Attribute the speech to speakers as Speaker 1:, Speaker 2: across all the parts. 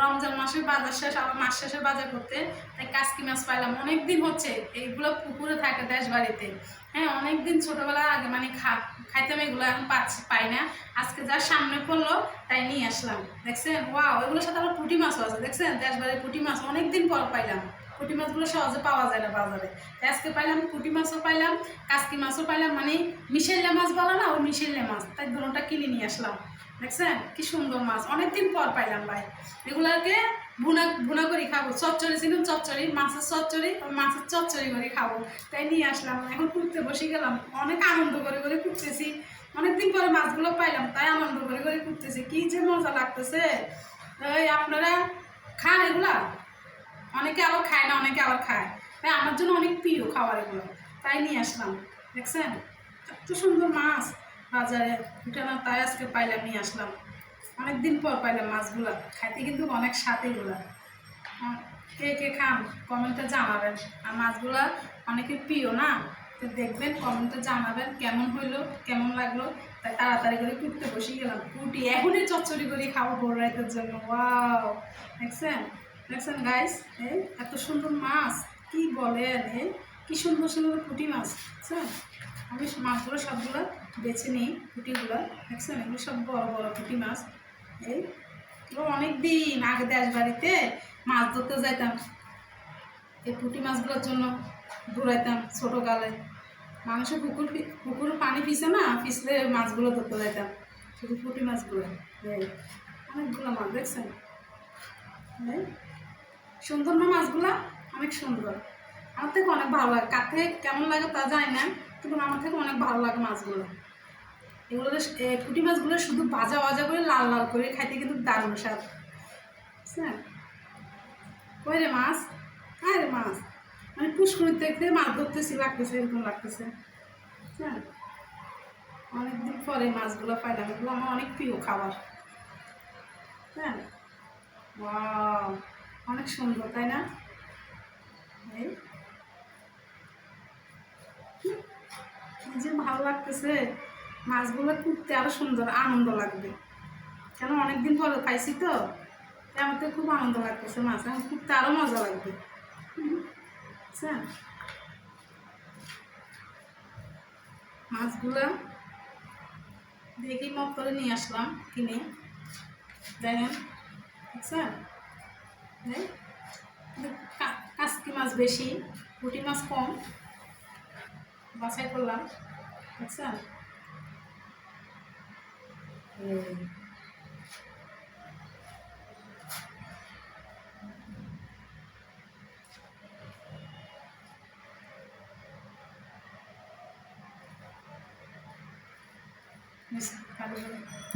Speaker 1: রমজান মাসের বাজার শেষ, আবার মাস শেষের বাজার করতে, তাই কাসকি মাছ পাইলাম। অনেকদিন হচ্ছে এইগুলো পুকুরে থাকে দেশ বাড়িতে। হ্যাঁ, অনেকদিন ছোটবেলা আগে মানে খাইতাম এগুলো, এখন পাই না। আজকে যার সামনে পড়লো তাই নিয়ে আসলাম। দেখছেন, ওয়াও, এগুলোর সাথে আবার পুঁটি মাছও আছে। দেখছেন, দেশ বাড়ির পুঁটি মাছ অনেকদিন পর পাইলাম। পুঁটি মাছগুলো সহজে পাওয়া যায় না বাজারে। আজকে পাইলাম, পুঁটি মাছও পাইলাম, কাসকি মাছও পাইলাম। মানে মিশেল্লা মাছ বলো না, ওই মিশেল্লা মাছ, তাই দুটোটা কিনে নিয়ে আসলাম। দেখছেন কি সুন্দর মাছ, অনেকদিন পর পাইলাম ভাই। এগুলাকে ভুনা করে খাবো। চচ্চড়ি ছিল, চচ্চড়ি মাছের চচ্চড়ি, ওই মাছের চচ্চড়ি করে খাবো, তাই নিয়ে আসলাম। এখন কুটতে বসে গেলাম, অনেক আনন্দ করে করে কুটতেছি। অনেকদিন পরে মাছগুলো পাইলাম, তাই আনন্দ করে করে কুটতেছি। কি যে মজা লাগতেছে। এই আপনারা খান এগুলা? অনেকে আবার খায় না, অনেকে আবার খায়। তাই আমার জন্য অনেক প্রিয় খাবার এগুলো, তাই নিয়ে আসলাম। দেখছেন এত সুন্দর মাছ বাজারে উঠে না, তাই আজকে পাইলাম, নিয়ে আসলাম। অনেকদিন পর পাইলাম মাছগুলো, খাইতে কিন্তু অনেক স্বাদ এগুলো। কে কে খান কমেন্টে জানাবেন। আর মাছগুলো অনেকের প্রিয় না, তো দেখবেন, কমেন্টে জানাবেন কেমন হইলো, কেমন লাগলো। তাই তাড়াতাড়ি করে কুটতে বসে গেলাম। কুটি এখনই চচ্চড়ি করে খাবো বড় রাতের জন্য। ওয়াও, দেখছেন দেখছেন গাইস, এই এত সুন্দর মাছ, কি বলেন, এই কি সুন্দর সুন্দর পুঁটি মাছ। বুঝছেন, আমি মাছগুলো সবগুলো বেছে নিই, পুঁটিগুলো। দেখছেন, এগুলো সব বড় বড় পুঁটি মাছ। এই অনেক দিন আগে দেশ বাড়িতে মাছ ধরতে যাইতাম, এই পুঁটি মাছগুলোর জন্য দৌড়াইতাম ছোটোকালে। মানুষের পুকুর পানি পিছে না, পিছলে মাছগুলো ধরতে যাইতাম, শুধু পুঁটি মাছগুলো। এই অনেকগুলো মাছ, দেখছেন সুন্দর না মাছগুলা, অনেক সুন্দর। আমার থেকে অনেক ভালো লাগে, কার থেকে কেমন লাগে তা জানি না, কিন্তু আমার থেকে অনেক ভালো লাগে মাছগুলো। এগুলো পুঁটি মাছগুলো শুধু ভাজা ভাজা করে লাল লাল করে খাইতে কিন্তু দারুণ স্বাদ। বুঝছেন, কই রে মাছ, হ্যাঁ রে মাছ, মানে পুষ্করিত দেখতে মাছ ধরতেছি লাগতেছে, এরকম লাগতেছে। বুঝছেন, অনেকদিন পরে মাছগুলো পাইলাম, এগুলো আমার অনেক প্রিয় খাবার। হ্যাঁ, ওয়াও, অনেক সুন্দর তাই না? এই কি যে ভালো লাগতেছে, মাছগুলো কুটতে আরো সুন্দর আনন্দ লাগবে। কেন অনেকদিন পরে খাইছি তো, আমার তো খুব আনন্দ লাগতেছে। মাছ এখন কুটতে আরো মজা লাগবে। বুঝছেন, মাছগুলো দেখি মত করে নিয়ে আসলাম কিনে। দেখেন, বুঝছেন, কাসকি মাছ বেশি, পুঁটি মাছ কম, বাছাই করলাম। বুঝছেন,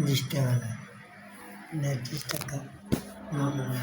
Speaker 2: $20 না, $30